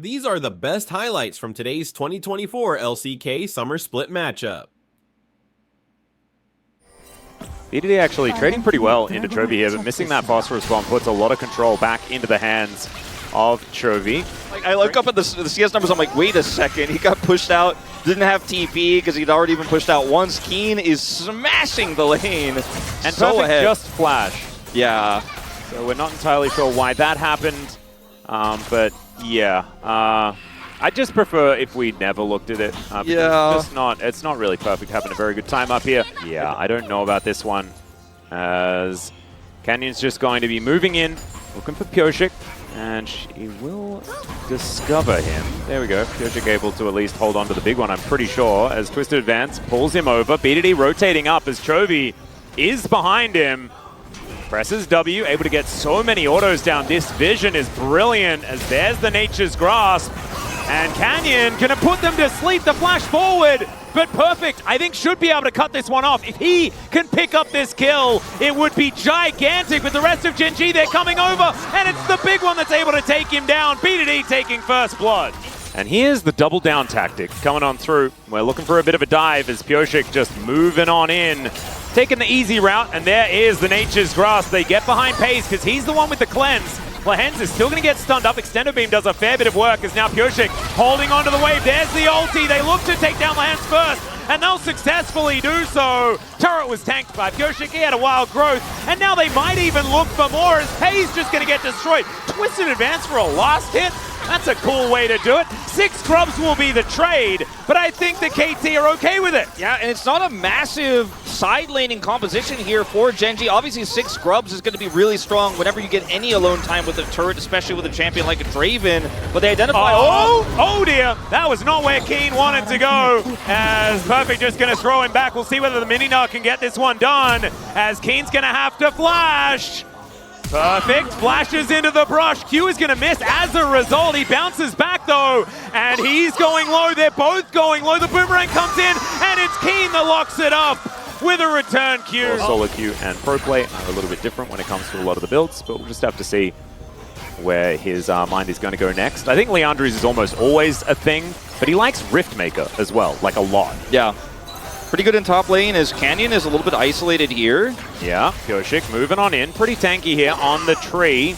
These are the best highlights from today's 2024 LCK Summer Split matchup. BDD actually trading pretty well into Chovy here, but missing that phosphorus bomb puts a lot of control back into the hands of Chovy. Like, I look up at the CS numbers, I'm like, wait a second, he got pushed out, didn't have TP because he'd already been pushed out once. Keen is smashing the lane. And so Perfect ahead. just flash. Yeah. So we're not entirely sure why that happened, but yeah. I just prefer if we never looked at it. Yeah. It's not really Perfect having a very good time up here. Yeah, I don't know about this one, as Canyon's just going to be moving in, looking for Pyosik, and she will discover him. There we go. Pyosik able to at least hold on to the big one, I'm pretty sure, as Twisted Advance pulls him over. BDD rotating up as Chovy is behind him. Presses W, able to get so many autos down. This vision is brilliant, as there's the Nature's Grasp. And Canyon gonna put them to sleep. The flash forward, but Perfect, I think, should be able to cut this one off. If he can pick up this kill, it would be gigantic. With the rest of Gen.G, they're coming over, and it's the big one that's able to take him down. BDD taking first blood. And here's the double down tactic coming on through. We're looking for a bit of a dive as Pyosik just moving on in. Taking the easy route, and there is the Nature's Grasp. They get behind Pace because he's the one with the cleanse. Lehens is still going to get stunned up. Extendo Beam does a fair bit of work as now Pyosik holding onto the wave. There's the ulti. They look to take down Lehens first, and they'll successfully do so. Turret was tanked by Pyosik. He had a wild growth, and now they might even look for more as Pay's just going to get destroyed. Twisted Advance for a last hit. That's a cool way to do it. 6 scrubs will be the trade, but I think the KT are okay with it. Yeah, and it's not a massive side laning composition here for Gen.G. Obviously, 6 scrubs is going to be really strong whenever you get any alone time with a turret, especially with a champion like a Draven. But they identify... Oh dear, that was not where Keen wanted to go. As Perfect just going to throw him back. We'll see whether the mini-nut can get this one done, as Keen's going to have to flash. Perfect flashes into the brush. Q is going to miss as a result. He bounces back though, and he's going low. They're both going low. The boomerang comes in, and it's Keen that locks it up with a return Q. Well, solo Q and pro play are a little bit different when it comes to a lot of the builds, but we'll just have to see where his mind is going to go next. I think Leandri's is almost always a thing, but he likes Riftmaker as well, like a lot. Yeah. Pretty good in top lane as Canyon is a little bit isolated here. Yeah, Pyosik moving on in. Pretty tanky here on the tree.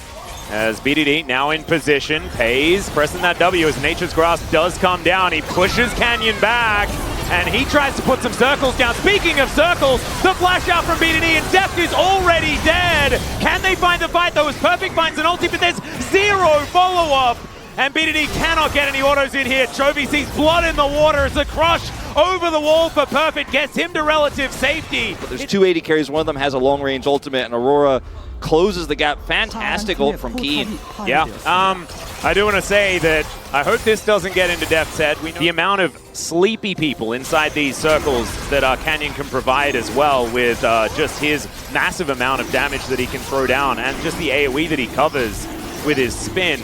As BDD now in position. Pays, pressing that W as Nature's Grasp does come down. He pushes Canyon back, and he tries to put some circles down. Speaking of circles, the flash out from BDD, and Deft is already dead. Can they find the fight though as Perfect finds an ulti, but there's 0 follow-up. And BDD cannot get any autos in here. Chovy sees blood in the water as the crush over the wall for Perfect gets him to relative safety. But there's 2 AD carries. One of them has a long-range ultimate, and Aurora closes the gap. Fantastic ult from Keen. Yeah, I do want to say that I hope this doesn't get into Deft's head. We know the amount of sleepy people inside these circles that Canyon can provide as well, with just his massive amount of damage that he can throw down and just the AoE that he covers with his spin.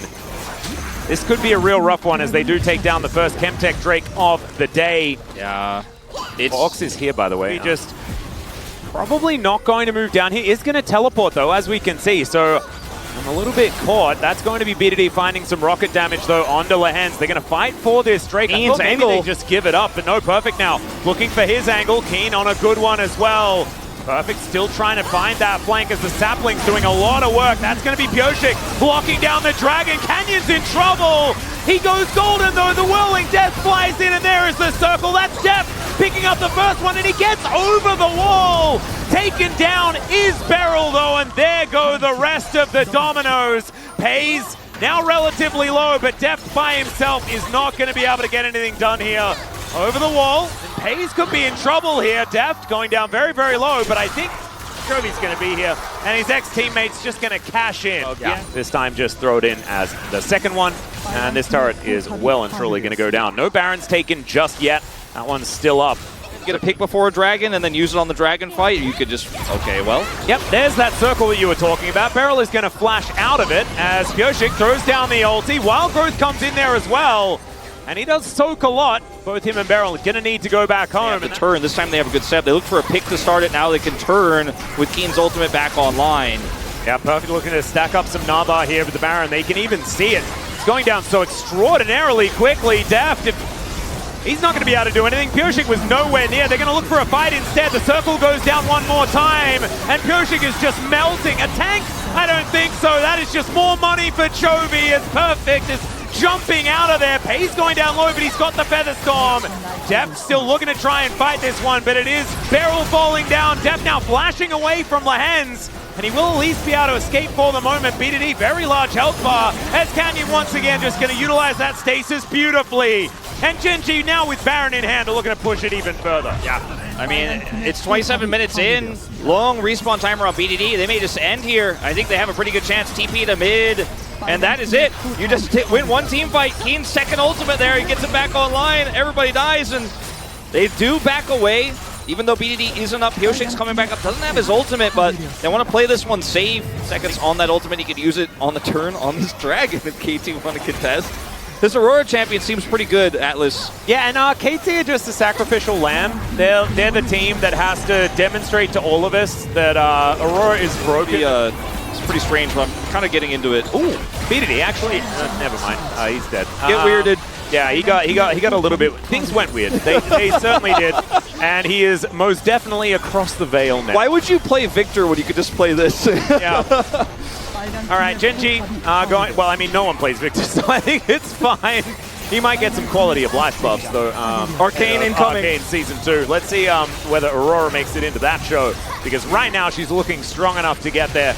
This could be a real rough one as they do take down the first Chemtech Drake of the day. Yeah. Ox is here, by the way. He just probably not going to move down. He is going to teleport, though, as we can see. So I'm a little bit caught. That's going to be BDD finding some rocket damage, though, onto Lehens. They're going to fight for this Drake. I thought maybe they just give it up, but no, Perfect now. Looking for his angle. Keen on a good one as well. Perfect still trying to find that flank as the Sapling's doing a lot of work. That's going to be Pyosik blocking down the Dragon. Canyon's in trouble. He goes golden though. The Whirling Death flies in, and there is the circle. That's Deft picking up the first one, and he gets over the wall. Taken down is Beryl though, and there go the rest of the dominoes. Pays now relatively low, but Deft by himself is not going to be able to get anything done here. Over the wall. Pays could be in trouble here. Deft going down very, very low, but I think Chovy's going to be here, and his ex-teammate's just going to cash in. Yeah, this time just throw it in as the second one, and this turret is well and truly going to go down. No Barons taken just yet. That one's still up. Get a pick before a dragon and then use it on the dragon fight. You could just, okay, well. Yep, there's that circle that you were talking about. Beryl is going to flash out of it as Pyosik throws down the ulti. Wild Growth comes in there as well. And he does soak a lot. Both him and Beryl are going to need to go back home. And turn. This time they have a good setup. They look for a pick to start it. Now they can turn with Keen's ultimate back online. Yeah, Perfect looking to stack up some Naba here with the Baron. They can even see it. It's going down so extraordinarily quickly. Deft, he's not going to be able to do anything. Pyosik was nowhere near. They're going to look for a fight instead. The circle goes down one more time, and Pyosik is just melting. A tank? I don't think so. That is just more money for Chovy. It's perfect. It's jumping out of there. Pay's going down low, but he's got the Feather Storm. Deft still looking to try and fight this one, but it is Beryl falling down. Deft now flashing away from Lehens, and he will at least be able to escape for the moment. BDD, very large health bar, as Canyon once again just going to utilize that stasis beautifully. And Gen.G now with Baron in hand are looking to push it even further. Yeah, I mean, it's 27 minutes in. Long respawn timer on BDD. They may just end here. I think they have a pretty good chance. TP to mid, and that is it. You just win one team fight. Keen's second ultimate there. He gets it back online. Everybody dies, and they do back away. Even though BDD isn't up, Pyosik's coming back up. Doesn't have his ultimate, but they want to play this one safe. Seconds on that ultimate. He could use it on the turn on this dragon if KT want to contest. This Aurora champion seems pretty good, Atlas. Yeah, and KT are just a sacrificial lamb. They're the team that has to demonstrate to all of us that Aurora is broken. It's pretty strange, but I'm kind of getting into it. Ooh, BDD actually. Never mind. He's dead. Get weirded. Yeah, he got a little bit. Things went weird. They certainly did, and he is most definitely across the veil now. Why would you play Victor when you could just play this? Yeah. All right, Gen.G going. Well, I mean, no one plays Victor, so I think it's fine. He might get some quality of life buffs, though. Arcane incoming. Arcane Season 2. Let's see whether Aurora makes it into that show, because right now she's looking strong enough to get there.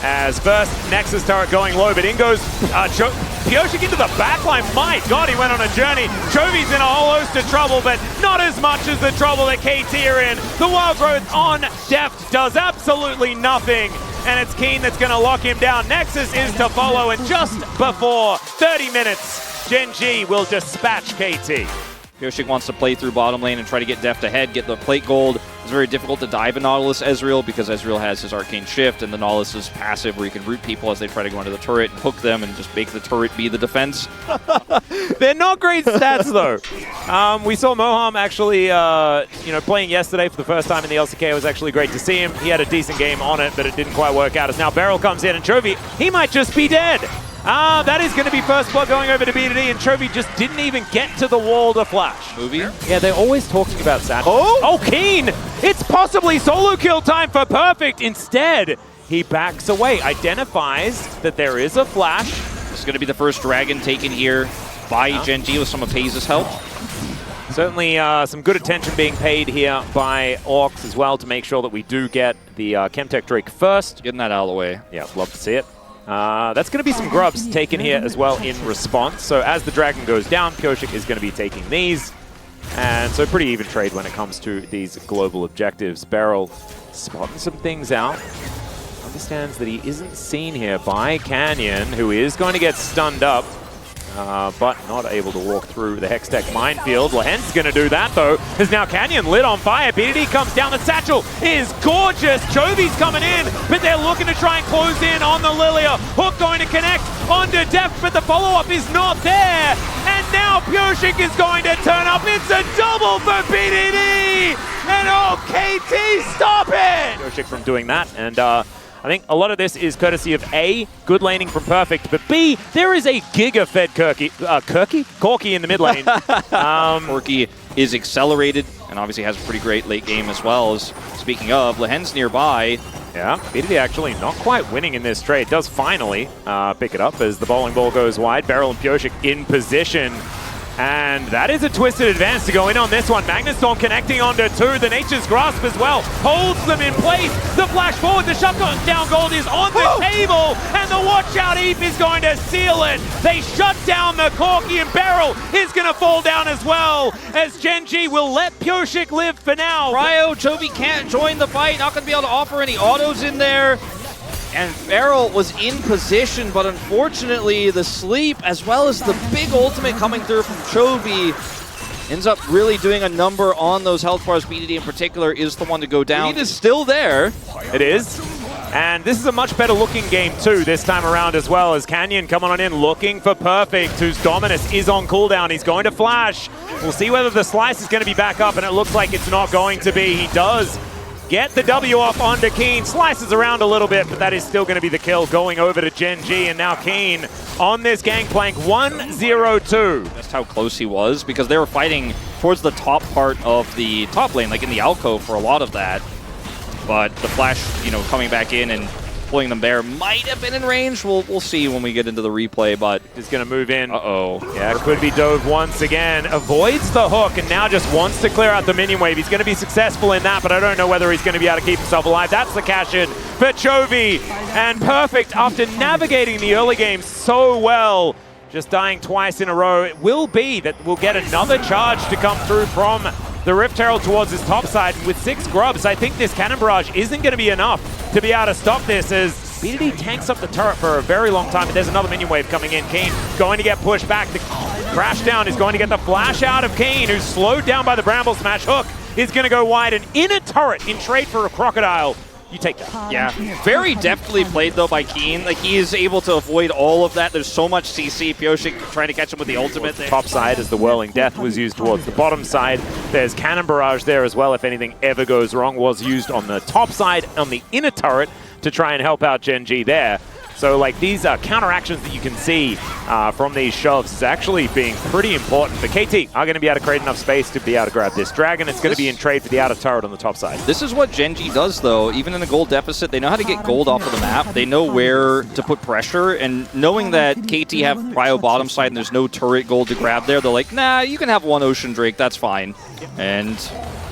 As first, Nexus turret going low, but in goes Pyosik into the backline. My God, he went on a journey. Chovy's in a whole host of trouble, but not as much as the trouble that KT are in. The wild growth on Deft does absolutely nothing, and it's Keen that's going to lock him down. Nexus is to follow, and just before 30 minutes, Gen.G will dispatch KT. Pyosik wants to play through bottom lane and try to get Deft ahead, get the plate gold. It's very difficult to dive in Nautilus Ezreal because Ezreal has his Arcane Shift, and the Nautilus is passive where you can root people as they try to go into the turret and hook them and just make the turret be the defense. They're not great stats, though. We saw Moham actually, playing yesterday for the first time in the LCK. It was actually great to see him. He had a decent game on it, but it didn't quite work out. As now Beryl comes in, and Chovy, he might just be dead. That is going to be first blood going over to BDD, and Chovy just didn't even get to the wall to flash. Movie? Yeah, they're always talking about Saturn. Oh, Keen! It's possibly solo kill time for Perfect. Instead, he backs away, identifies that there is a flash. This is going to be the first dragon taken here by Gen.G with some of FaZe's help. Certainly some good attention being paid here by Orcs as well to make sure that we do get the Chemtech Drake first. Getting that out of the way. Yeah, love to see it. That's going to be some grubs taken here as well in response. So as the dragon goes down, Pyosik is going to be taking these. And so pretty even trade when it comes to these global objectives. Beryl spotting some things out. Understands that he isn't seen here by Canyon, who is going to get stunned up. But not able to walk through the Hextech minefield. Lehens going to do that, though, because now Canyon lit on fire. BDD comes down. The satchel is gorgeous. Chovy's coming in, but they're looking to try and close in on the Lilia. Hook going to connect onto Deft, but the follow-up is not there. And now Pyosik is going to turn up. It's a double for BDD! And oh, KT, stop it! Pyosik from doing that, and I think a lot of this is courtesy of A, good laning from Perfect, but B, there is a giga-fed Corki in the mid lane. Corki is accelerated and obviously has a pretty great late game as well. As speaking of, Lehens nearby. Yeah, BDD actually not quite winning in this trade. Does finally pick it up as the bowling ball goes wide. Beryl and Pyosik in position. And that is a twisted advance to go in on this one. Magnetstorm connecting onto two. The Nature's Grasp as well holds them in place. The flash forward, the shutdown gold is on the table, and the watch out Eve is going to seal it. They shut down the Corki, and Beryl is going to fall down as well, as Gen.G will let Pyosik live for now. Cryo, Chovy can't join the fight, not going to be able to offer any autos in there. And Beryl was in position, but unfortunately the sleep as well as the big ultimate coming through from Chovy ends up really doing a number on those health bars. BDD in particular is the one to go down. It is still there. It is. And this is a much better looking game too this time around as well, as Canyon coming on in looking for Perfect, whose Dominus is on cooldown. He's going to flash. We'll see whether the slice is going to be back up, and it looks like it's not going to be. He does get the W off onto Keen. Slices around a little bit, but that is still going to be the kill going over to Gen.G. And now Keen on this gangplank, 1-0-2. That's how close he was, because they were fighting towards the top part of the top lane, like in the alcove for a lot of that. But the flash, you know, coming back in and pulling them there might have been in range. We'll see when we get into the replay, but he's going to move in. Uh-oh. Yeah, could be dove once again. Avoids the hook and now just wants to clear out the minion wave. He's going to be successful in that, but I don't know whether he's going to be able to keep himself alive. That's the cash in for Chovy. And perfect after navigating the early game so well. Just dying twice in a row. It will be that we'll get another charge to come through from the Rift Herald towards his top side. With 6 grubs, I think this cannon barrage isn't going to be enough to be able to stop this, as BDD tanks up the turret for a very long time, but there's another minion wave coming in. Keen going to get pushed back. The crash down is going to get the flash out of Keen, who's slowed down by the Bramble Smash. Hook is going to go wide, and in a turret in trade for a Crocodile. You take that. Yeah, very deftly played though by Keen. Like, he is able to avoid all of that. There's so much CC. Pioshik trying to catch him with the ultimate. Top side as the Whirling Death was used towards the bottom side. There's Cannon Barrage there as well if anything ever goes wrong. Was used on the top side on the inner turret to try and help out Gen.G there. So like these counteractions that you can see from these shoves is actually being pretty important. But KT are going to be able to create enough space to be able to grab this dragon. It's going to be in trade for the outer turret on the top side. This is what Gen.G does though. Even in a gold deficit, they know how to get gold off of the map. They know where to put pressure, and knowing that KT have prio bottom side and there's no turret gold to grab there, they're like, nah, you can have one Ocean Drake, that's fine. And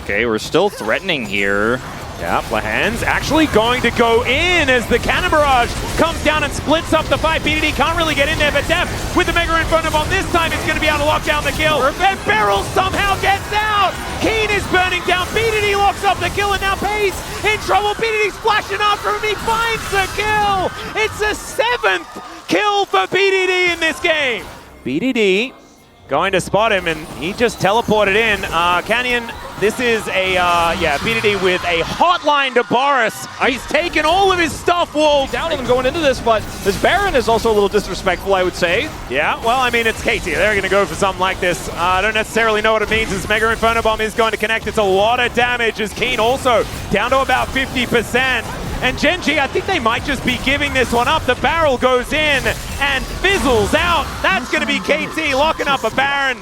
okay, we're still threatening here. Yeah, Lahan's actually going to go in as the Cannon Barrage comes down and splits up the fight. BDD can't really get in there, but Def with the Mega Inferno Bomb this time is going to be able to lock down the kill. And Beryl somehow gets out! Keen is burning down, BDD locks up the kill, and now Pace in trouble. BDD's flashing after him, he finds the kill! It's the 7th kill for BDD in this game! BDD going to spot him, and he just teleported in. Canyon, this is a, BDD with a hotline to Boris. He's taken all of his stuff, Wolf. Down on him going into this, but this Baron is also a little disrespectful, I would say. Yeah, well, I mean, it's KT. They're going to go for something like this. I don't necessarily know what it means. This Mega Inferno Bomb is going to connect. It's a lot of damage as Keen also down to about 50%. And Gen.G, I think they might just be giving this one up. The barrel goes in and fizzles out. That's going to be KT locking up a Baron.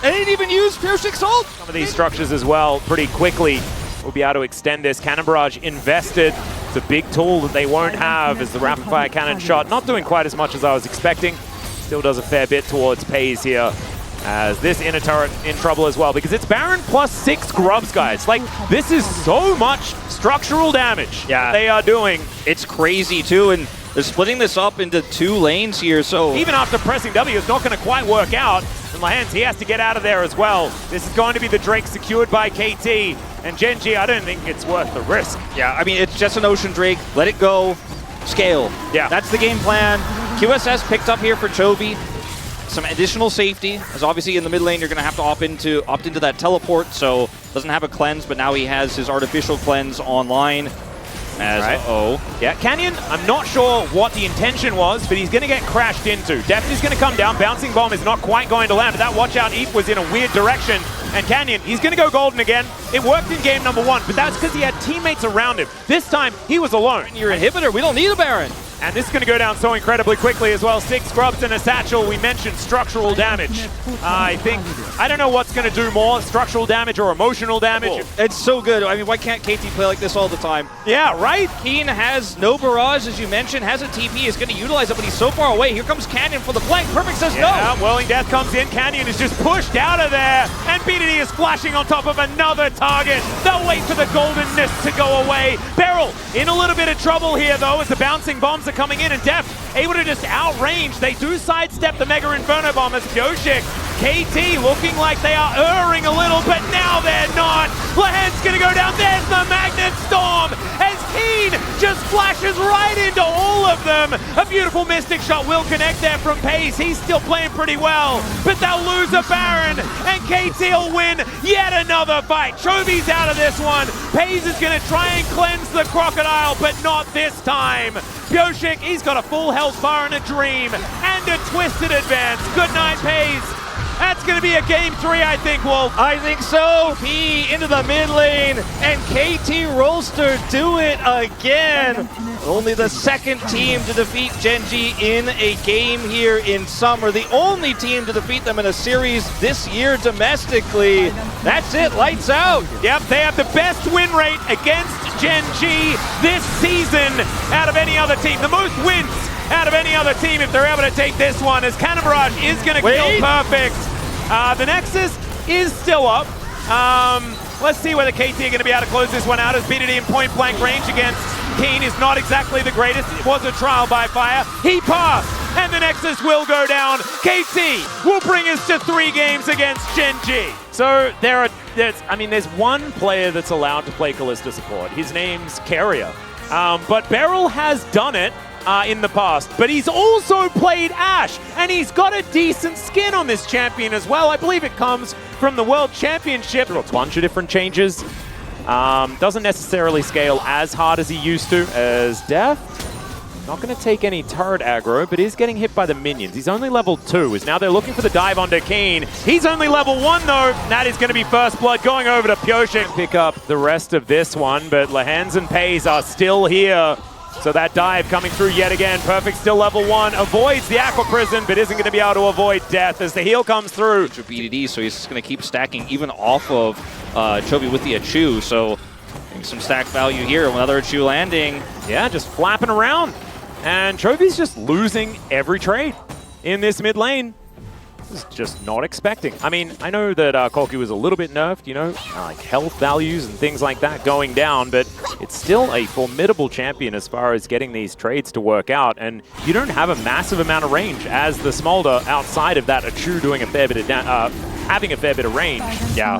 They didn't even use Pioshik's ult. Some of these structures as well pretty quickly. We'll be able to extend this. Cannon Barrage invested. It's a big tool that they won't have as the rapid fire cannon shot. Not doing quite as much as I was expecting. Still does a fair bit towards Pays here. As this inner turret in trouble as well, because it's Baron plus 6 grubs, guys. Like, this is so much structural damage they are doing. It's crazy too, and they're splitting this up into 2 lanes here, so even after pressing W, it's not going to quite work out. And Lahans, he has to get out of there as well. This is going to be the Drake secured by KT, and Gen.G, I don't think it's worth the risk. Yeah, I mean, it's just an Ocean Drake. Let it go. Scale. Yeah. That's the game plan. QSS picked up here for Chovy. Some additional safety, as obviously in the mid lane you're going to have to opt into that teleport, so doesn't have a cleanse, but now he has his artificial cleanse online. Yeah, Canyon, I'm not sure what the intention was, but he's going to get crashed into. Deft is going to come down, Bouncing Bomb is not quite going to land, but that watch out Eve was in a weird direction, and Canyon, he's going to go golden again. It worked in game number 1, but that's because he had teammates around him. This time, he was alone. Your inhibitor, we don't need a Baron. And this is going to go down so incredibly quickly as well. 6 grubs and a satchel. We mentioned structural damage. I don't know what's going to do more, structural damage or emotional damage. Cool. It's so good. I mean, why can't KT play like this all the time? Yeah, right? Keen has no barrage, as you mentioned, has a TP, is going to utilize it, but he's so far away. Here comes Canyon for the flank. Perfect says no. Whirling Death comes in. Canyon is just pushed out of there. And BDD is flashing on top of another target. They'll wait for the goldenness to go away. Beryl in a little bit of trouble here, though, as the bouncing bombs are coming in, and Def able to just outrange. They do sidestep the Mega Inferno Bomb as Pioshik. KT looking like they are erring a little, but now they're not. Lahan's gonna go down. There's the Magnet Storm as Keen just flashes right into all of them. A beautiful Mystic Shot will connect there from Pace. He's still playing pretty well, but they'll lose a Baron, and KT will win yet another fight. Chovy's out of this one. Pace is gonna try and cleanse the Crocodile, but not this time. Pioshik, he's got a full health bar and a dream, and a twisted advance. Good night, Pace. That's going to to be a game 3, I think, Wolf. I think so. P into the mid lane, and KT Rolster do it again. Only the second team to defeat Gen.G in a game here in Summer. The only team to defeat them in a series this year domestically. That's it, lights out. Yep, they have the best win rate against Gen.G this season out of any other team. The most wins out of any other team if they're able to take this one, as Cannon Barrage is going to kill Perfect. The Nexus is still up. Let's see whether KT are going to be able to close this one out, as BDD in point blank range against Keen is not exactly the greatest. It was a trial by fire. He passed, and the Nexus will go down. KT will bring us to 3 games against Gen.G. So there's one player that's allowed to play Kalista support. His name's Carrier. But Beryl has done it in the past, but he's also played Ashe, and he's got a decent skin on this champion as well. I believe it comes from the World Championship. There are a bunch of different changes. Doesn't necessarily scale as hard as he used to, as Deft. Not going to take any turret aggro, but is getting hit by the minions. He's only level 2, as now they're looking for the dive onto Keen. He's only level 1 though. That is going to be first blood going over to Pyoshik. Pick up the rest of this one, but Lehans and Pays are still here. So that dive coming through yet again. Perfect still level 1. Avoids the Aqua Prison, but isn't going to be able to avoid death as the heal comes through. For BDD, so he's just going to keep stacking even off of Chovy with the Achu. So some stack value here. Another Achu landing. Yeah, just flapping around. And Chovy's just losing every trade in this mid lane. This is just not expecting. I mean, I know that Korki was a little bit nerfed, you know, like health values and things like that going down, but it's still a formidable champion as far as getting these trades to work out. And you don't have a massive amount of range as the Smolder outside of that Achu doing a fair bit of having a fair bit of range. Yeah.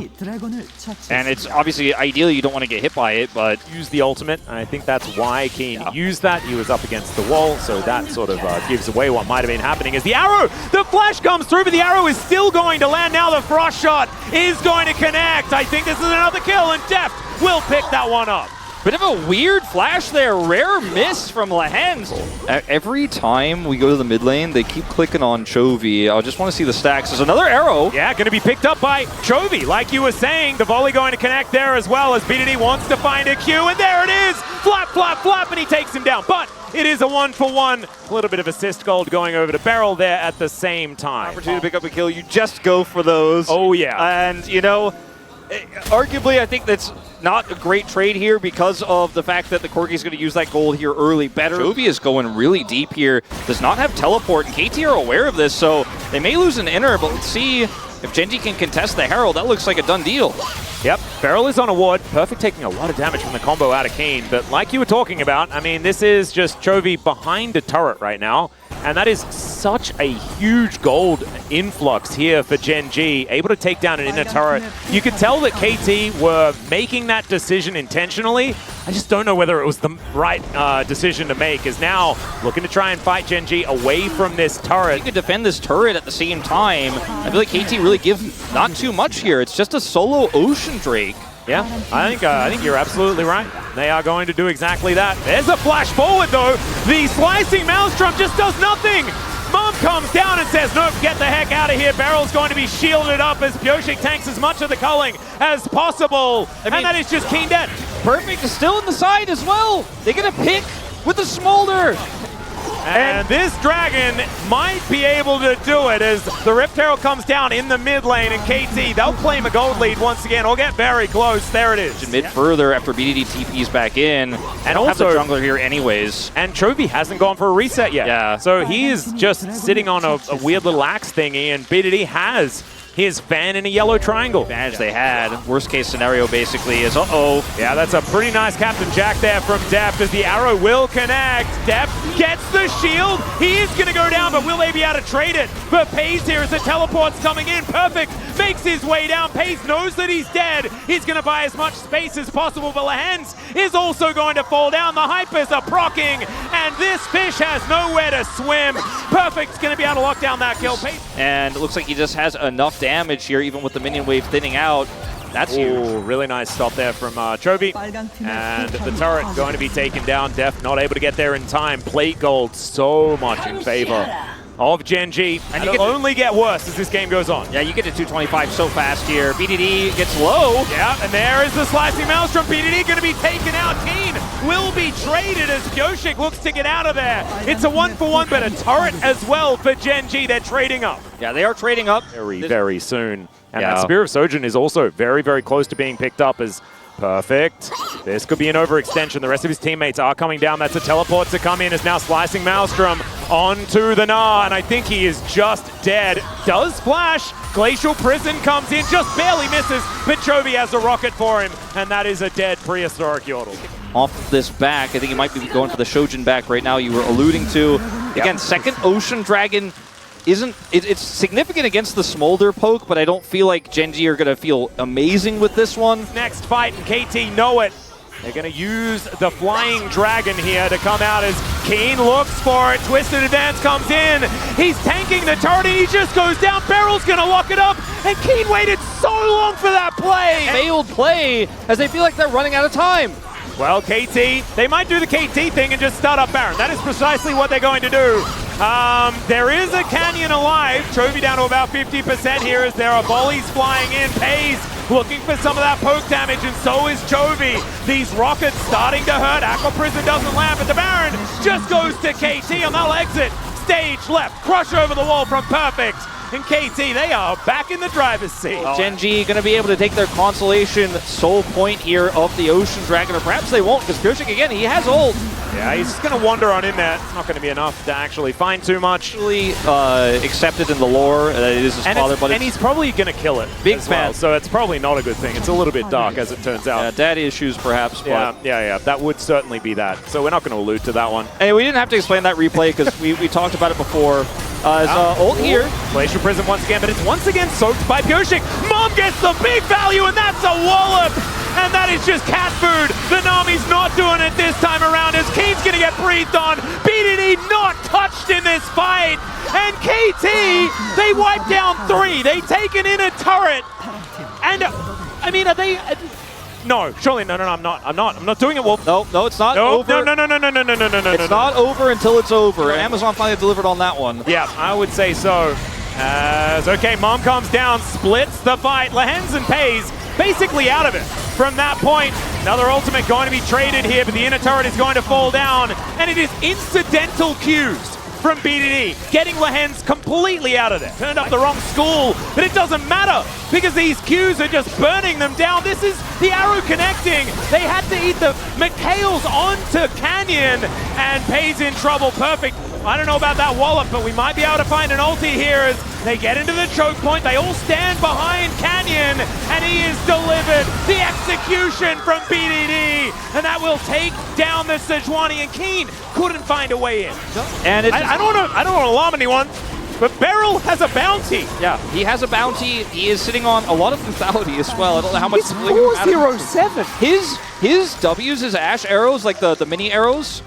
And it's obviously, ideally, you don't want to get hit by it, but use the ultimate. I think that's why Keen used that. He was up against the wall, so that sort of gives away what might have been happening. As the arrow, the flash comes through, but the arrow is still going to land. Now the frost shot is going to connect. I think this is another kill, and Deft will pick that one up. Bit of a weird flash there. Rare miss from Lehans. Every time we go to the mid lane, they keep clicking on Chovy. I just want to see the stacks. There's another arrow. Yeah, going to be picked up by Chovy. Like you were saying, the volley going to connect there as well, as BDD wants to find a Q, and there it is. Flap, flap, flap, and he takes him down. But it is a 1-for-1. A little bit of assist gold going over to Beryl there at the same time. Opportunity to pick up a kill. You just go for those. Oh, yeah. And, you know, arguably, I think that's not a great trade here because of the fact that the Corgi is going to use that gold here early. Better. Chovy is going really deep here. Does not have teleport, and KT are aware of this, so they may lose an inner, but let's see if Gen.G can contest the Herald. That looks like a done deal. Yep, Beryl is on a ward. Perfect taking a lot of damage from the combo out of Keen, but like you were talking about, I mean, this is just Chovy behind a turret right now. And that is such a huge gold influx here for Gen.G, able to take down an inner turret. You could tell that KT were making that decision intentionally. I just don't know whether it was the right decision to make, as now looking to try and fight Gen.G away from this turret. You could defend this turret at the same time. I feel like KT really gives not too much here. It's just a solo Ocean Drake. Yeah, I think you're absolutely right. They are going to do exactly that. There's a flash forward, though. The slicing Maelstrom just does nothing. Mom comes down and says, nope, get the heck out of here. Beryl's going to be shielded up as Pyoshik tanks as much of the culling as possible. And that is just Keen dead. Perfect is still in the side as well. They're going to pick with the Smolder. And this dragon might be able to do it as the Rift Herald comes down in the mid lane, and KT, they'll claim a gold lead once again, or get very close. There it is. Mid further after BDD TP's back in. And also have the jungler here anyways. And Chovy hasn't gone for a reset yet. Yeah. So he is just sitting on a weird little axe thingy, and BDD has his fan in a yellow triangle. Advantage they had. Worst case scenario basically is, Yeah, that's a pretty nice Captain Jack there from Deft as the arrow will connect. Deft gets the shield. He is going to go down, but will they be able to trade it? But Pays here as the teleport's coming in. Perfect makes his way down. Pays knows that he's dead. He's going to buy as much space as possible, but Lehans is also going to fall down. The Hypers are proccing, and this fish has nowhere to swim. Perfect's going to be able to lock down that kill. Pays. And it looks like he just has enough damage here, even with the minion wave thinning out. That's huge. Really nice stop there from Chovy. And the turret going to be taken down. Deft not able to get there in time. Plate gold so much in favor of Gen.G. And it'll only get worse as this game goes on. Yeah, you get to 225 so fast here. BDD gets low. Yeah, and there is the slicing maelstrom. BDD going to be taken out. Keen will be traded as Pyoshik looks to get out of there. It's a 1-for-1, but a turret as well for Gen.G. They're trading up. Yeah, they are trading up. Very soon. And that Spear of Sojin is also very, very close to being picked up as perfect. This could be an overextension. The rest of his teammates are coming down. That's a teleport to come in as now slicing Maelstrom onto the Gnar, and I think he is just dead. Does flash. Glacial Prison comes in, just barely misses, but Chovy has a rocket for him, and that is a dead prehistoric Yordle. Off this back, I think he might be going for the Shojin back right now you were alluding to. Again, second Ocean Dragon it's significant against the Smolder poke, but I don't feel like Gen.G are going to feel amazing with this one. Next fight, and KT know it. They're going to use the Flying Dragon here to come out as Keen looks for it. Twisted Advance comes in. He's tanking the turret, and he just goes down. Barrel's going to lock it up, and Keen waited so long for that play. Failed play as they feel like they're running out of time. Well, KT, they might do the KT thing and just start up Baron. That is precisely what they're going to do. There is a Canyon alive. Chovy down to about 50% here as there are volleys flying in. Pays looking for some of that poke damage, and so is Chovy. These rockets starting to hurt. Aqua Prison doesn't land, but the Baron just goes to KT, and they'll exit. Stage left, crush over the wall from Perfect. And KT, they are back in the driver's seat. Gen.G going to be able to take their consolation soul point here of the Ocean Dragon, or perhaps they won't, because Pyoshik, again, he has ult. Yeah, he's just going to wander on in there. It's not going to be enough to actually find too much. Really accepted in the lore that it is his father, but and he's probably going to kill it. Big fan. Well, so it's probably not a good thing. It's a little bit dark, as it turns out. Yeah, daddy issues, perhaps. Yeah, but yeah, that would certainly be that. So we're not going to allude to that one. Hey, we didn't have to explain that replay, because we talked about it before. Ult here. Glacial Prison once again, but it's once again soaked by Pyoshik. Mom gets the big value, and that's a wallop! And that is just cat food. The Nami's not doing it this time around as Keen's going to get breathed on. BDD not touched in this fight. And KT, they wipe down 3. They take an inner turret. And, I mean, are they... No, surely, no, I'm not doing it, Wolf. No, it's not over. No. It's not over until it's over. Amazon finally delivered on that one. Yeah, I would say so. Okay, Mom comes down, splits the fight. Lehens and Pays basically out of it. From that point, another ultimate going to be traded here, but the inner turret is going to fall down, and it is incidental cues from BDD, getting Lehens completely out of there. Turned up the wrong school, but it doesn't matter because these Qs are just burning them down. This is the arrow connecting. They had to eat the Mikhails onto Canyon, and Pays in trouble. Perfect. I don't know about that wallop, but we might be able to find an ulti here as they get into the choke point. They all stand behind Canyon, and he is delivered. The execution from BDD, and that will take down the Sejuani, and Keen couldn't find a way in. And it's I don't want to alarm anyone, but Beryl has a bounty. Yeah, he has a bounty. He is sitting on a lot of lethality as well. I don't know how much. He's 407. His W's, his Ash arrows, like the mini arrows,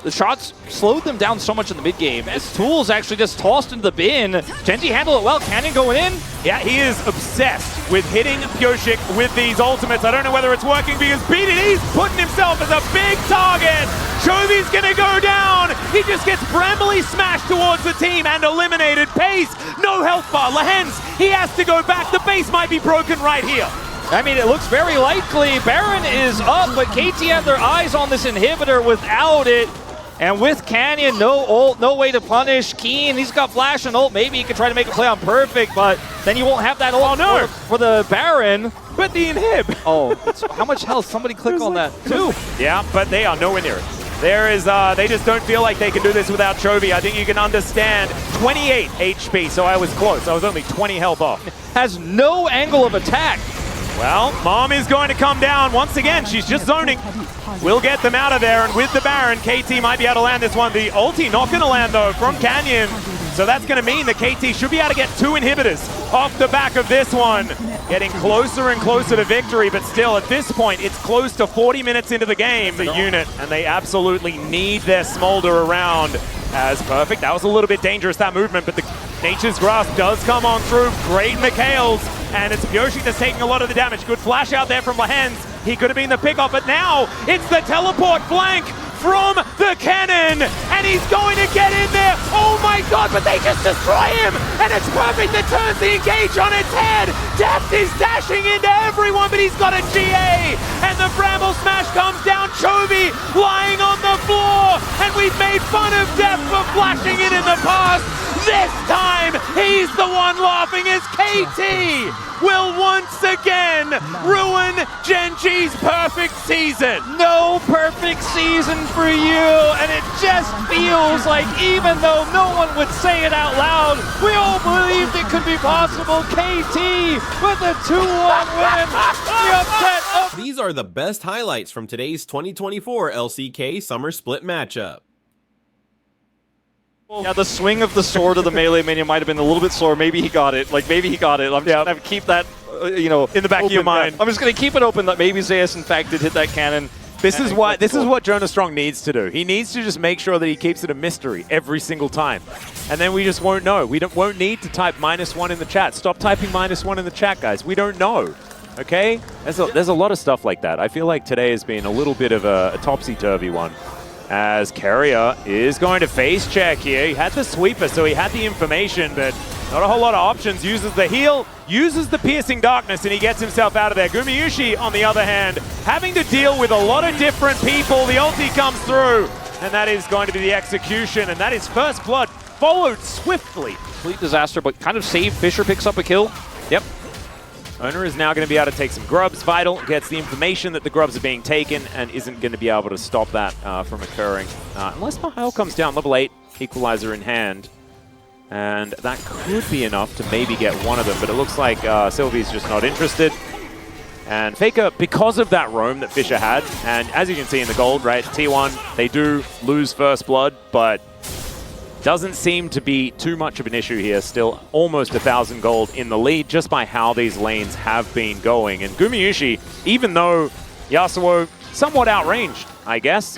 the shots slowed them down so much in the mid-game. His tools actually just tossed into the bin. Gen.G handled it well. Canyon going in. Yeah, he is obsessed with hitting Pyoshik with these ultimates. I don't know whether it's working because BDD's putting himself as a big target. Chovy's gonna go down. He just gets brambly smashed towards the team and eliminated. Pace, no health bar. Lehens, he has to go back. The base might be broken right here. I mean, it looks very likely. Baron is up, but KT have their eyes on this inhibitor without it. And with Canyon, no ult, no way to punish. Keen, he's got flash and ult. Maybe he could try to make a play on Perfect, but then you won't have that ult for the Baron. But the inhib. Oh, how much health? Somebody click on that. 2. Yeah, but they are nowhere near it. There is, they just don't feel like they can do this without Chovy. I think you can understand. 28 HP, so I was close. I was only 20 health off. Has no angle of attack. Well, Mom is going to come down once again. She's just zoning. We'll get them out of there, and with the Baron, KT might be able to land this one. The ulti not going to land, though, from Canyon. So that's going to mean that KT should be able to get 2 inhibitors off the back of this one. Getting closer and closer to victory, but still, at this point, it's close to 40 minutes into the game, the unit, and they absolutely need their Smolder around as Perfect. That was a little bit dangerous, that movement, but the Nature's Grasp does come on through. Great Mikhails, and it's Pyoshik that's taking a lot of the damage. Good flash out there from Lehens. He could have been the pickoff, but now it's the teleport flank from the cannon, and he's going to get in there. Oh my god, but they just destroy him, and it's perfect. That turns the engage on its head. Death is dashing into everyone, but he's got a GA, and the Bramble Smash comes down. Chovy lying on the floor, and we've made fun of Death for flashing in the past. This time, he's the one laughing as KT will once again ruin Gen.G's perfect season. No perfect season for you, and it just feels like even though no one would say it out loud, we all believed it could be possible. KT with a 2-1 win. The upset of These are the best highlights from today's 2024 LCK Summer Split matchup. Yeah, the swing of the sword of the melee minion might have been a little bit slower. Maybe he got it. Like, maybe he got it. I'm just going to keep that, you know, in the back open. of your mind. I'm just going to keep it open that maybe Zeus, in fact, did hit that cannon. This is what Jonah Strong needs to do. He needs to just make sure that he keeps it a mystery every single time. And then we just won't know. We won't need to type -1 in the chat. Stop typing -1 in the chat, guys. We don't know. Okay? There's a lot of stuff like that. I feel like today has been a little bit of a topsy-turvy one. As Carrier is going to face check here. He had the sweeper, so he had the information, but not a whole lot of options. Uses the heal, uses the piercing darkness, and he gets himself out of there. Gumayusi, on the other hand, having to deal with a lot of different people. The ulti comes through, and that is going to be the execution, and that is first blood, followed swiftly. Complete disaster, but kind of saved. Fisher picks up a kill. Yep. Owner is now going to be able to take some grubs. Vital gets the information that the grubs are being taken and isn't going to be able to stop that from occurring. Unless Mihail comes down, level 8, equalizer in hand. And that could be enough to maybe get one of them, but it looks like Sylvie's just not interested. And Faker, because of that roam that Fisher had, and as you can see in the gold, right, T1, they do lose first blood, but doesn't seem to be too much of an issue here. Still almost 1,000 gold in the lead just by how these lanes have been going. And Gumayusi, even though Yasuo somewhat outranged, I guess,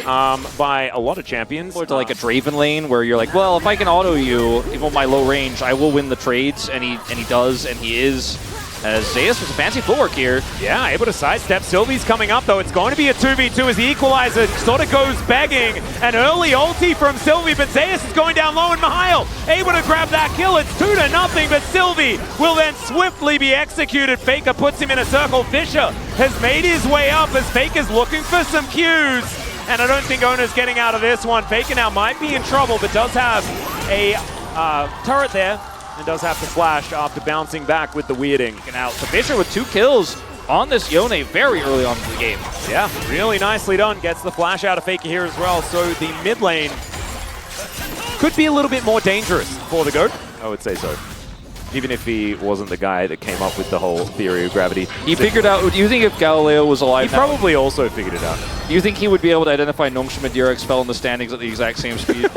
by a lot of champions. Or to like a Draven lane where you're like, well, if I can auto you, even with my low range, I will win the trades, and he does, and he is. As Zeus with a fancy footwork here. Yeah, able to sidestep. Sylvie's coming up, though. It's going to be a 2v2 as the equalizer sort of goes begging. An early ulti from Sylvie, but Zeus is going down low, and Mihail able to grab that kill. It's 2-0, but Sylvie will then swiftly be executed. Faker puts him in a circle. Fisher has made his way up as Faker's looking for some cues. And I don't think Owner's getting out of this one. Faker now might be in trouble, but does have a turret there. And does have to flash after bouncing back with the weirding. Out. So Fisher with 2 kills on this Yone very early on in the game. Yeah, really nicely done. Gets the flash out of Faker here as well. So the mid lane could be a little bit more dangerous for the GOAT. I would say so. Even if he wasn't the guy that came up with the whole theory of gravity. He figured out, do you think if Galileo was alive he probably also figured it out. Do you think he would be able to identify Nongshim and Durex fell in the standings at the exact same speed?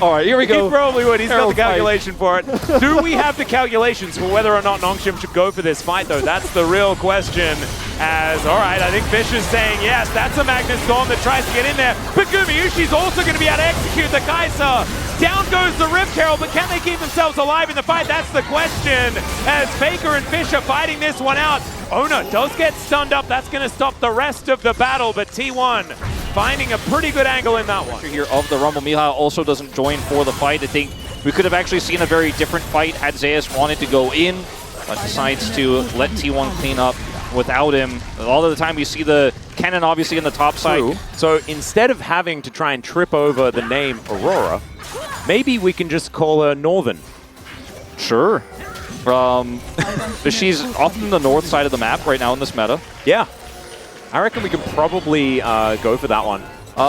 All right, here we go. He probably would. He's got the calculation for it. Do we have the calculations for whether or not Nongshim should go for this fight, though? That's the real question. As, all right, I think Fisher's saying yes. That's a Magnus Storm that tries to get in there. But Gumayusi's also going to be able to execute the Kai'Sa. Down goes the Rift Herald, but can they keep themselves alive in the fight? That's the question. As Faker and Fisher fighting this one out. Ona does get stunned up. That's going to stop the rest of the battle, but T1 finding a pretty good angle in that one. Here of the Rumble, Mihail also doesn't join for the fight. I think we could have actually seen a very different fight had Zeus wanted to go in, but decides to let T1 clean up without him. A lot of the time we see the cannon obviously in the top side. True. So instead of having to try and trip over the name Aurora, maybe we can just call her Northern. Sure. She's often the north side of the map right now in this meta. Yeah. I reckon we can probably go for that one.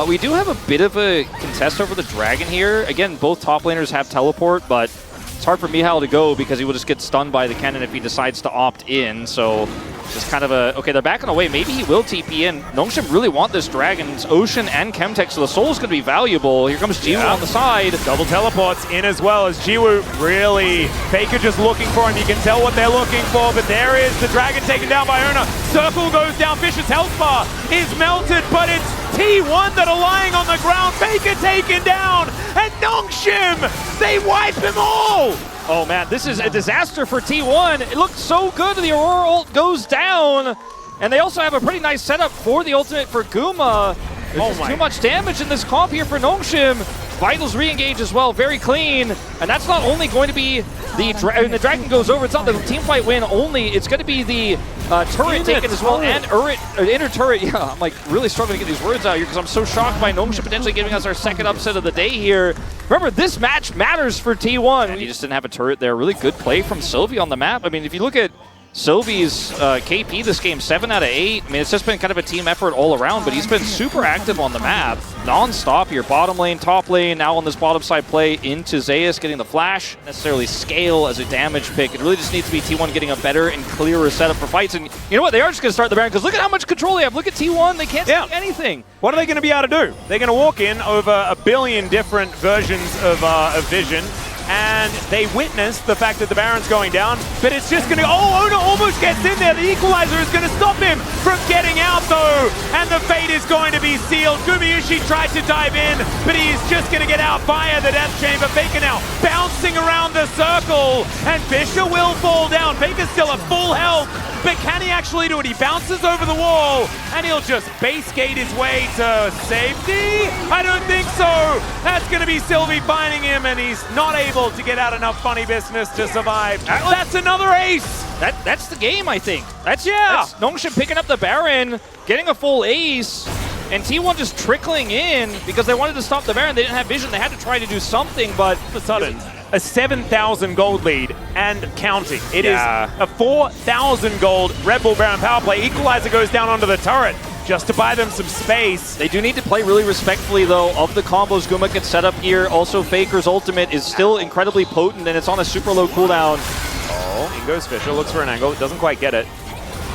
We do have a bit of a contest over the dragon here. Again, both top laners have teleport, but it's hard for Mihail to go because he will just get stunned by the cannon if he decides to opt in. So just kind of a, okay, they're backing away. Maybe he will TP in. Nongshim really want this dragon. It's Ocean and Chemtech, so the soul's going to be valuable. Here comes Jiwoo on the side. Double teleports in as well as Jiwoo really, Faker just looking for him. You can tell what they're looking for, but there is the dragon taken down by Ona. Circle goes down. Fisher's health bar is melted, but it's T1 that are lying on the ground. Faker taken down, and Nongshim, they wipe him all. Oh man, this is a disaster for T1. It looked so good. The Aurora ult goes down. And they also have a pretty nice setup for the ultimate for Guma. There's just too much damage in this comp here for Nongshim. Vital's re-engage as well, very clean. And that's not only going to be the Dragon goes over, it's not the team fight win only, it's going to be the turret taken as well, and inner turret. Yeah, I'm like really struggling to get these words out here because I'm so shocked by Nongshim potentially giving us our second upset of the day here. Remember, this match matters for T1. And he just didn't have a turret there. Really good play from Sylvie on the map. I mean, if you look at Sylvie's KP this game, 7 out of 8. I mean, it's just been kind of a team effort all around, but he's been super active on the map. Non-stop here, bottom lane, top lane, now on this bottom side play into Zeus, getting the flash. Necessarily scale as a damage pick. It really just needs to be T1 getting a better and clearer setup for fights. And you know what? They are just going to start the Baron, because look at how much control they have. Look at T1. They can't see anything. What are they going to be able to do? They're going to walk in over a billion different versions of vision, and they witness the fact that the Baron's going down, but it's just going to... Oh, Ona almost gets in there. The equalizer is going to stop him from getting out, though, and the fate is going to be sealed. Gumayusi tried to dive in, but he's just going to get out via the Death Chamber. Faker now bouncing around the circle, and Fisher will fall down. Faker's still at full health, but can he actually do it? He bounces over the wall, and he'll just base gate his way to safety? I don't think so. That's going to be Sylvie finding him, and he's not able to get out enough funny business to survive. That's another ace! That's the game, I think. That's Nongshim picking up the Baron, getting a full ace, and T1 just trickling in because they wanted to stop the Baron. They didn't have vision. They had to try to do something, but all of a sudden, a 7,000 gold lead and counting. It is a 4,000 gold Red Bull Baron power play. Equalizer goes down onto the turret just to buy them some space. They do need to play really respectfully, though, of the combos Guma can set up here. Also, Faker's ultimate is still incredibly potent, and it's on a super low cooldown. Oh, in goes Fisher, looks for an angle, doesn't quite get it.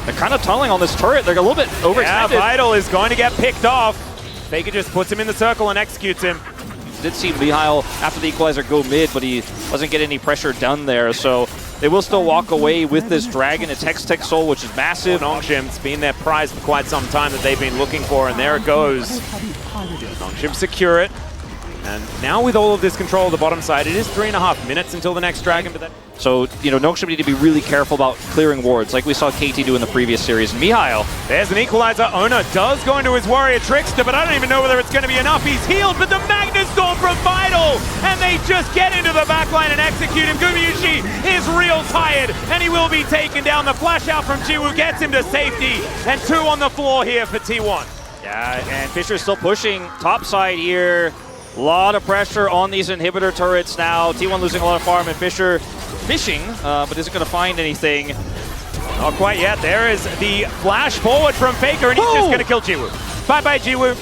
They're kind of tunneling on this turret. They're a little bit overextended. Yeah, Vital is going to get picked off. Faker just puts him in the circle and executes him. Did see Mihail after the equalizer go mid, but he doesn't get any pressure done there, so they will still walk away with this dragon. It's Hextech Soul, which is massive. Nongshim's been their prize for quite some time that they've been looking for, and there it goes. Nongshim secure it. And now with all of this control of the bottom side, it is 3.5 minutes until the next dragon. But so, you know, Nongshim need to be really careful about clearing wards, like we saw KT do in the previous series. Mihail. There's an equalizer. Ona does go into his Warrior Trickster, but I don't even know whether it's going to be enough. He's healed, but the Magnus Storm from Vital, and they just get into the backline and execute him. Gumayusi is real tired, and he will be taken down. The flash out from Jiwoo gets him to safety, and 2 on the floor here for T1. Yeah, and Fisher's still pushing top side here. A lot of pressure on these inhibitor turrets now. T1 losing a lot of farm, and Fisher fishing, but isn't going to find anything. Not quite yet. There is the flash forward from Faker, and he's just going to kill Jiwoo. Bye-bye, Jiwoo.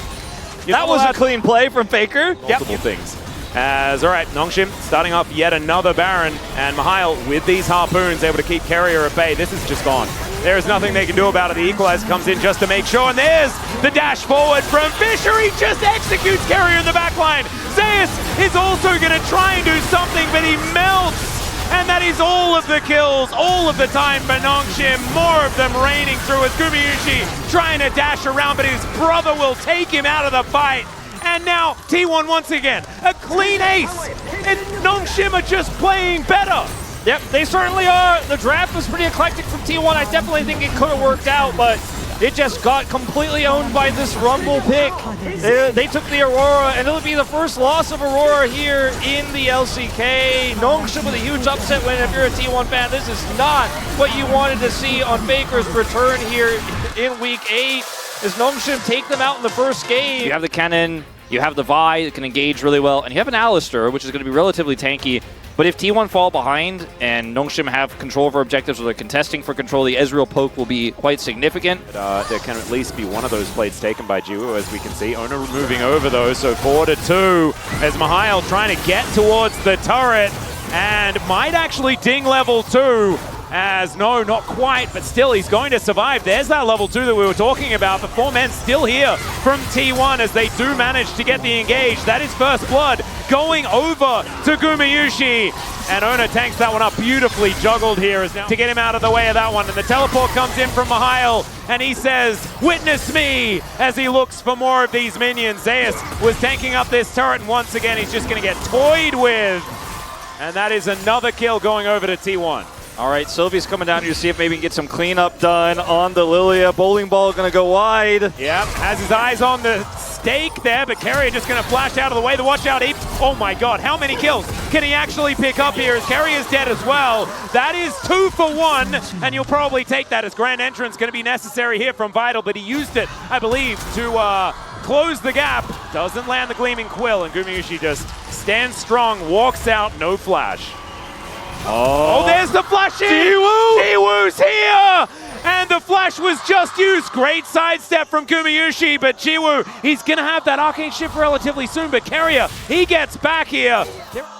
That was a clean play from Faker. Multiple things. As, all right, Nongshim starting off yet another Baron, and Mihail with these harpoons able to keep Carrier at bay. This is just gone. There is nothing they can do about it. The equalizer comes in just to make sure, and there's the dash forward from Fisher. He just executes Carrier in the backline. Zeus is also going to try and do something, but he melts. And that is all of the kills, all of the time for Nongshim. More of them raining through as Gumayusi trying to dash around, but his brother will take him out of the fight. And now T1 once again, a clean ace. And Nongshim are just playing better. Yep, they certainly are. The draft was pretty eclectic from T1. I definitely think it could have worked out, but it just got completely owned by this Rumble pick. They took the Aurora, and it'll be the first loss of Aurora here in the LCK. Nongshim with a huge upset win. If you're a T1 fan, this is not what you wanted to see on Faker's return here in Week 8. As Nongshim take them out in the first game. You have the cannon, you have the Vi that can engage really well, and you have an Alistar, which is going to be relatively tanky. But if T1 fall behind and Nongshim have control over objectives or they're contesting for control, the Ezreal poke will be quite significant. There can at least be one of those blades taken by Jiwoo, as we can see. Ona moving over those, so 4-2 as Mihail trying to get towards the turret and might actually ding level 2. As no, not quite, but still he's going to survive. There's that level 2 that we were talking about. The 4 men still here from T1 as they do manage to get the engage. That is first blood going over to Gumayusi. And Ona tanks that one up beautifully, juggled here as now to get him out of the way of that one. And the teleport comes in from Mihail, and he says, "Witness me," as he looks for more of these minions. Zeus was tanking up this turret, and once again he's just going to get toyed with. And that is another kill going over to T1. All right, Sylvie's coming down here to see if maybe he can get some cleanup done on the Lilia. Bowling ball going to go wide. Yep, has his eyes on the stake. back there, but Carrier just going to flash out of the way. The watch out. Oh my god, how many kills can he actually pick up here as Carrier's dead as well? That is 2 for 1, and you'll probably take that as Grand Entrance going to be necessary here from Vital, but he used it, I believe, to close the gap. Doesn't land the Gleaming Quill, and Gumayusi just stands strong, walks out, no flash. Oh, there's the flash in! Jiwoo's here! And the flash was just used. Great sidestep from Gumayusi, but Jiwoo, he's going to have that Arcane Shift relatively soon, but Carrier, he gets back here.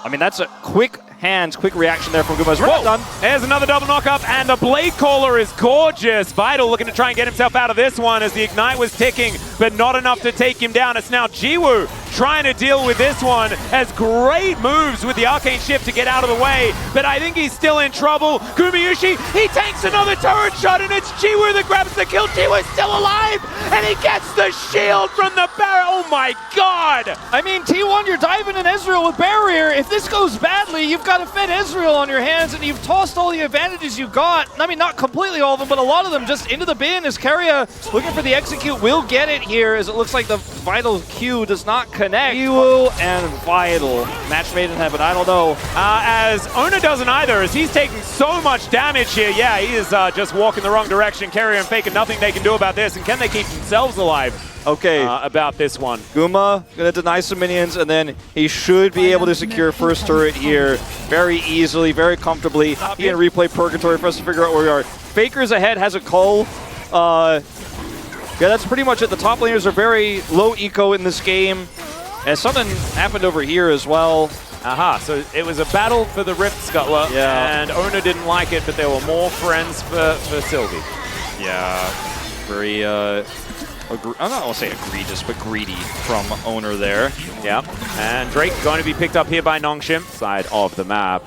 I mean, that's a quick hands, quick reaction there from Gumayusi. We're not done. There's another double knock-up, and the Blade Caller is gorgeous. Vital looking to try and get himself out of this one as the Ignite was ticking, but not enough to take him down. It's now Jiwoo trying to deal with this one. Has great moves with the Arcane Shift to get out of the way, but I think he's still in trouble. Gumayusi, he takes another turret shot, and it's Jiwoo that grabs the kill. Jiwoo's still alive, and he gets the shield from the barrier. Oh my god! I mean, T1, you're diving in Ezreal with barrier. If this goes badly, you've got to fit Ezreal on your hands, and you've tossed all the advantages you got. I mean, not completely all of them, but a lot of them just into the bin as Carrier looking for the execute. Will get it here as it looks like the Vital Q does not connect. Jiwoo and Vital. Match made in heaven, I don't know. As Ona doesn't either, as he's taking so much damage here. Yeah, he is just walking the wrong direction. Carrier and Faker, nothing they can do about this, and can they keep themselves alive? Okay. About this one. Guma gonna deny some minions, and then he should be able to secure first turret here very easily, very comfortably. He can replay Purgatory for us to figure out where we are. Faker's ahead, has a cull. Yeah, that's pretty much it. The top laners are very low eco in this game. And something happened over here as well. Aha, so it was a battle for the Rift Scuttler, yeah. And Ona didn't like it, but there were more friends for Sylvie. Yeah, very, I don't want to say egregious, but greedy from Owner there. Yeah, and Drake going to be picked up here by Nongshim, side of the map.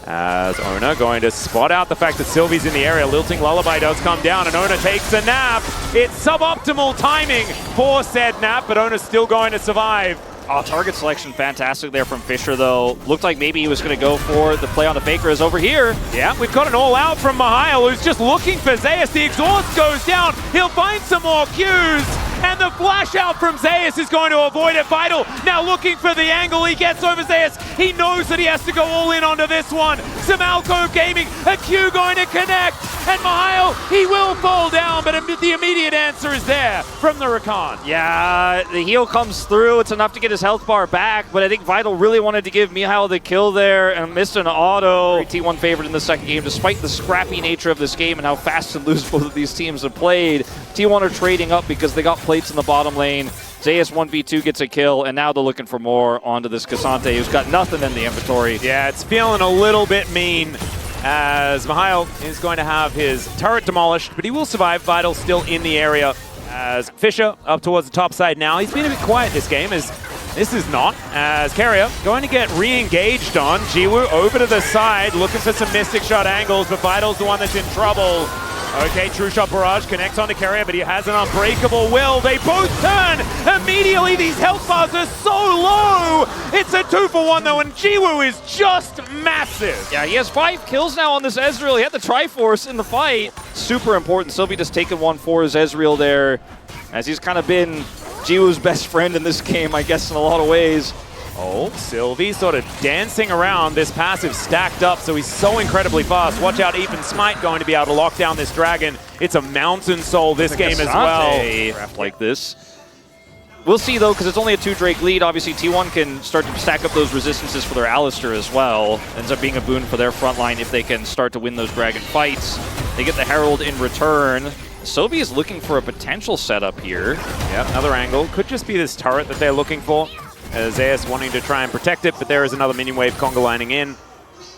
As Ona going to spot out the fact that Sylvie's in the area. Lilting Lullaby does come down, and Ona takes a nap. It's suboptimal timing for said nap, but Ona's still going to survive. Oh, target selection fantastic there from Fisher, though. Looked like maybe he was going to go for the play on the Faker is over here. Yeah, we've got an all-out from Mihail, who's just looking for Zeus. The exhaust goes down. He'll find some more Qs. And the flash out from Zeus is going to avoid it. Vital now looking for the angle. He gets over Zeus. He knows that he has to go all in onto this one. Some Alcove Gaming, a Q going to connect. And Mihail, he will fall down, but the immediate answer is there from the Rakan. Yeah, the heal comes through. It's enough to get his health bar back, but I think Vital really wanted to give Mihail the kill there and missed an auto. T1 favored in the second game, despite the scrappy nature of this game and how fast and loose both of these teams have played. T1 are trading up because they got plates in the bottom lane. Zeus 1v2 gets a kill, and now they're looking for more onto this Cassante, who's got nothing in the inventory. Yeah, it's feeling a little bit mean as Mihail is going to have his turret demolished, but he will survive. Vital still in the area as Fisher up towards the top side now. He's been a bit quiet this game, as this is not, as Carrier going to get re-engaged on. Jiwoo over to the side, looking for some Mystic Shot angles, but Vital's the one that's in trouble. Okay, True Shot Barrage connects onto Carrier, but he has an Unbreakable Will. They both turn immediately. These health bars are so low. It's a 2-for-1 though, and Jiwoo is just massive. Yeah, he has 5 kills now on this Ezreal. He had the Triforce in the fight. Super important. Sylvie just taking one for his Ezreal there, as he's kind of been Jiwoo's best friend in this game, I guess, in a lot of ways. Oh, Sylvie sort of dancing around this passive stacked up, so he's so incredibly fast. Watch out, even Smite going to be able to lock down this dragon. It's a Mountain Soul this game as well. Draft like this. We'll see, though, because it's only a 2 Drake lead. Obviously, T1 can start to stack up those resistances for their Alistar as well. Ends up being a boon for their front line if they can start to win those dragon fights. They get the Herald in return. Sylvie is looking for a potential setup here. Yep, another angle. Could just be this turret that they're looking for. Zeus wanting to try and protect it, but there is another minion wave conga lining in.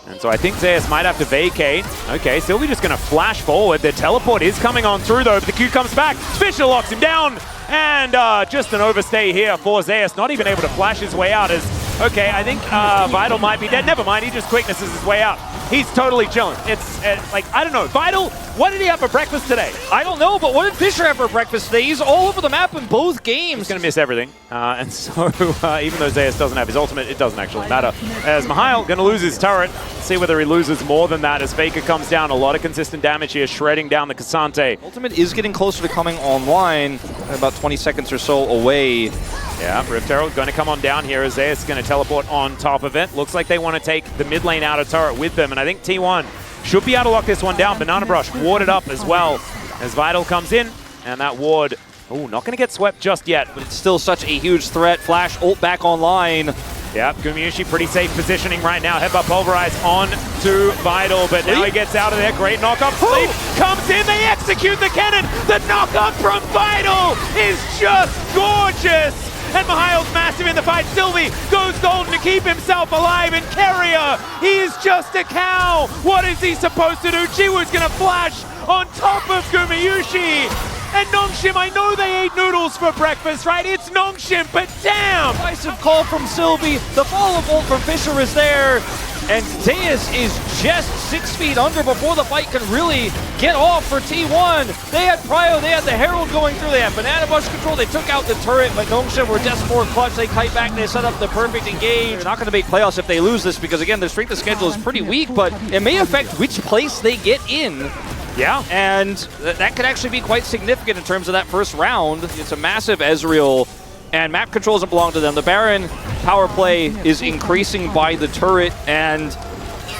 And so I think Zeus might have to vacate. Okay, Sylvie just going to flash forward. The teleport is coming on through, though, but the Q comes back. Fisher locks him down. And just an overstay here for Zeus. Not even able to flash his way out. Okay, I think Vital might be dead. Never mind, he just quicknesses his way out. He's totally chilling. It's like, I don't know. Vital What did he have for breakfast today? I don't know, but what did Fisher have for breakfast today? He's all over the map in both games. He's going to miss everything. And so even though Zeus doesn't have his ultimate, it doesn't actually matter. As Mihail going to lose his turret. See whether he loses more than that as Faker comes down. A lot of consistent damage here, shredding down the Cassante. Ultimate is getting closer to coming online, about 20 seconds or so away. Yeah, Rift Herald going to come on down here as Zeus going to teleport on top of it. Looks like they want to take the mid lane outer turret with them, and I think T1 should be able to lock this one down. Banana Brush warded up as well as Vital comes in, and that ward, oh, not going to get swept just yet. But it's still such a huge threat. Flash ult back online. Yeah, Gumayushi pretty safe positioning right now. Headbutt Pulverize on to Vital, but now he gets out of there. Great knock-up. Sleep comes in, they execute the cannon. The knock-up from Vital is just gorgeous. And Mihail's massive in the fight. Sylvie goes golden to keep himself alive. And Carrier, he is just a cow. What is he supposed to do? Jiwoo's going to flash on top of Gumayushi. And Nongshim, I know they ate noodles for breakfast, right? It's Nongshim, but damn! Decisive call from Sylvie. The follow-up ult from Fisher is there. And Zeus is just 6 feet under before the fight can really get off for T1. They had Prio, they had the Herald going through, they had Banana Bush control, they took out the turret, but Nongshim were just more clutch. They kite back and they set up the perfect engage. They're not going to make playoffs if they lose this because, again, their strength of schedule is pretty weak, but it may affect which place they get in. Yeah. And that could actually be quite significant in terms of that first round. It's a massive Ezreal, and map control doesn't belong to them. The Baron power play is increasing by the turret, and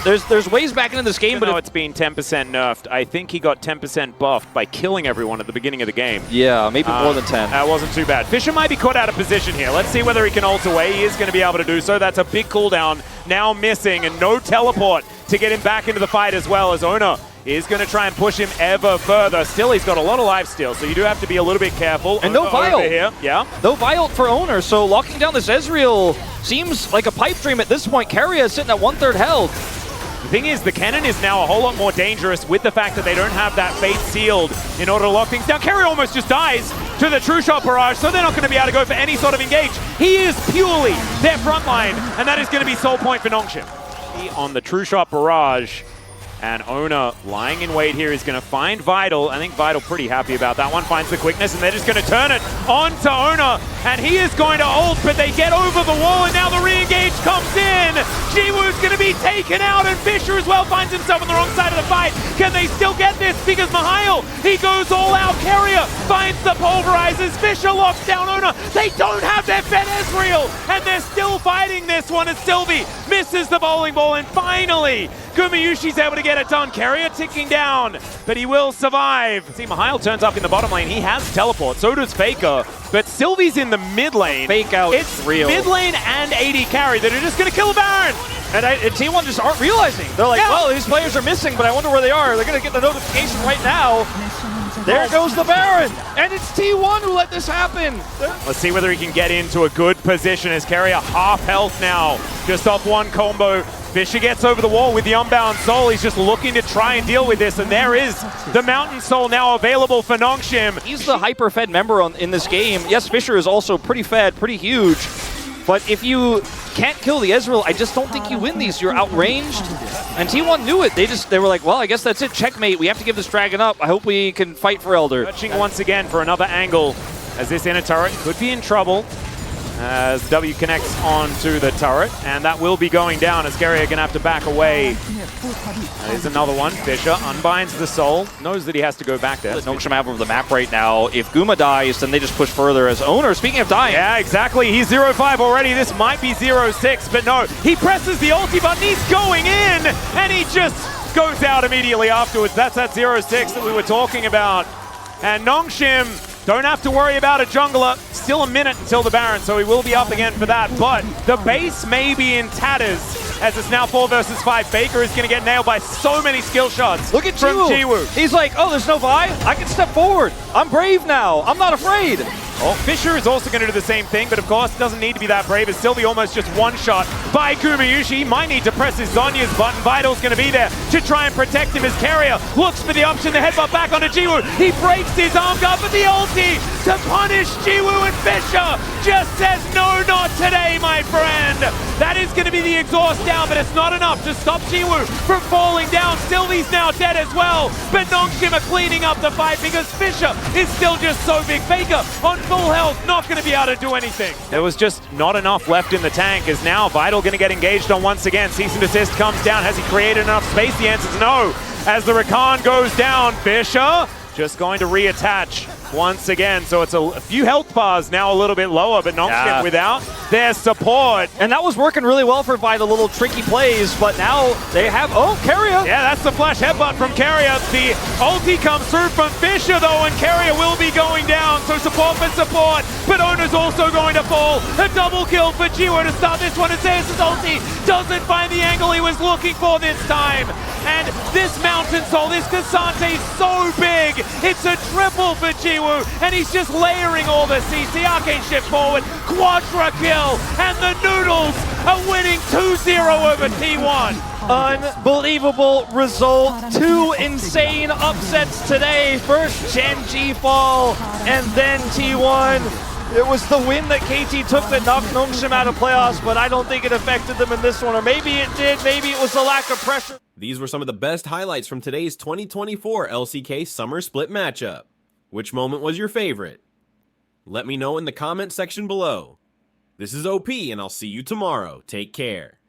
there's ways back into this game, but but it's been 10% nerfed. I think he got 10% buffed by killing everyone at the beginning of the game. Yeah, maybe more than 10. That wasn't too bad. Fisher might be caught out of position here. Let's see whether he can ult away. He is going to be able to do so. That's a big cooldown now missing, and no teleport to get him back into the fight as well, as Ona is going to try and push him ever further. Still, he's got a lot of life steal, so you do have to be a little bit careful. And no Vial here. Yeah. No Vial for Owner, so locking down this Ezreal seems like a pipe dream at this point. Carrier is sitting at 1/3 health. The thing is, the cannon is now a whole lot more dangerous with the fact that they don't have that fate sealed in order to lock things down. Carrier almost just dies to the True Shot Barrage, so they're not going to be able to go for any sort of engage. He is purely their front line, and that is going to be soul point for Nongshim. On the True Shot Barrage, and Ona lying in wait here is going to find Vital. I think Vital pretty happy about that one. Finds the quickness, and they're just going to turn it onto Ona, and he is going to ult, but they get over the wall, and now the re-engage comes in. Jiwoo's going to be taken out, and Fisher as well finds himself on the wrong side of the fight. Can they still get this? Because Mihail, he goes all out. Carrier finds the pulverizers. Fisher locks down Ona. They don't have their fed Ezreal, and they're still fighting this one as Sylvie misses the bowling ball, and finally, Gumayushi's able to get it done. Carrier ticking down, but he will survive. See, Mihail turns up in the bottom lane. He has teleport, so does Faker, but Sylvie's in the mid lane. Fake out. It's real. Mid lane and AD carry that are just going to kill a Baron. And T1 just aren't realizing. They're like, well, these players are missing, but I wonder where they are. They're going to get the notification right now. There goes the Baron, and it's T1 who let this happen. Let's see whether he can get into a good position as Carrier half health now, just off one combo. Fisher gets over the wall with the Unbound Soul. He's just looking to try and deal with this, and there is the Mountain Soul now available for Nongshim. He's the hyper-fed member in this game. Yes, Fisher is also pretty fed, pretty huge, but if you can't kill the Ezreal, I just don't think you win these. You're outranged, and T1 knew it. They were like, well, I guess that's it. Checkmate. We have to give this dragon up. I hope we can fight for Elder. Searching once again for another angle as this inner turret could be in trouble as W connects onto the turret, and that will be going down as Carrier gonna have to back away. There's another one. Fisher unbinds the soul, knows that he has to go back there. Nongshim have over the map right now. If Guma dies, then they just push further as Owner. Speaking of dying. Yeah, exactly. He's 0-5 already. This might be 0-6, but no. He presses the ulti button. He's going in, and he just goes out immediately afterwards. That's that 0-6 that we were talking about. And Nongshim don't have to worry about a jungler. Still a minute until the Baron, so he will be up again for that. But the base may be in tatters as it's now 4 versus 5. Faker is going to get nailed by so many skill shots. Look at from Jiwoo. He's like, oh, there's no Vi. I can step forward. I'm brave now. I'm not afraid. Oh, Fisher is also going to do the same thing, but of course doesn't need to be that brave as Sylvie almost just one-shot by Gumayushi. He might need to press his Zonya's button. Vital's going to be there to try and protect him as Carrier looks for the option to headbutt back onto Jiwoo. He breaks his arm guard, but the ulti to punish Jiwoo, and Fisher just says, no, not today, my friend. That is going to be the exhaust down, but it's not enough to stop Jiwoo from falling down. Sylvie He's now dead as well, but Nongshim are cleaning up the fight because Fisher is still just so big. Faker on full health, not going to be able to do anything. There was just not enough left in the tank. Is now Vital going to get engaged on once again? Cease and desist comes down. Has he created enough space? The answer is no. As the Rakan goes down, Fisher just going to reattach once again. So it's a few health bars now a little bit lower, but Nongshim without their support. And that was working really well for Vi, the little tricky plays, but now they have, Carrier. Yeah, that's the flash headbutt from Carrier. The ulti comes through from Fisher though, and Carrier will be going down. So support for support, but Ona's also going to fall. A double kill for Jiwo to start this one as Zeus' ulti doesn't find the angle he was looking for this time. And this Mountain Soul, this Cassante is so big. It's a triple for Jiwo, and he's just layering all the CC. Arcane shift forward, quadra kill, and the Noodles are winning 2-0 over T1. Unbelievable result. 2 insane upsets today. First Gen.G fall, and then T1. It was the win that KT took that knocked Nongshim out of playoffs, but I don't think it affected them in this one. Or maybe it did. Maybe it was the lack of pressure. These were some of the best highlights from today's 2024 LCK Summer Split matchup. Which moment was your favorite? Let me know in the comment section below. This is OP, and I'll see you tomorrow. Take care.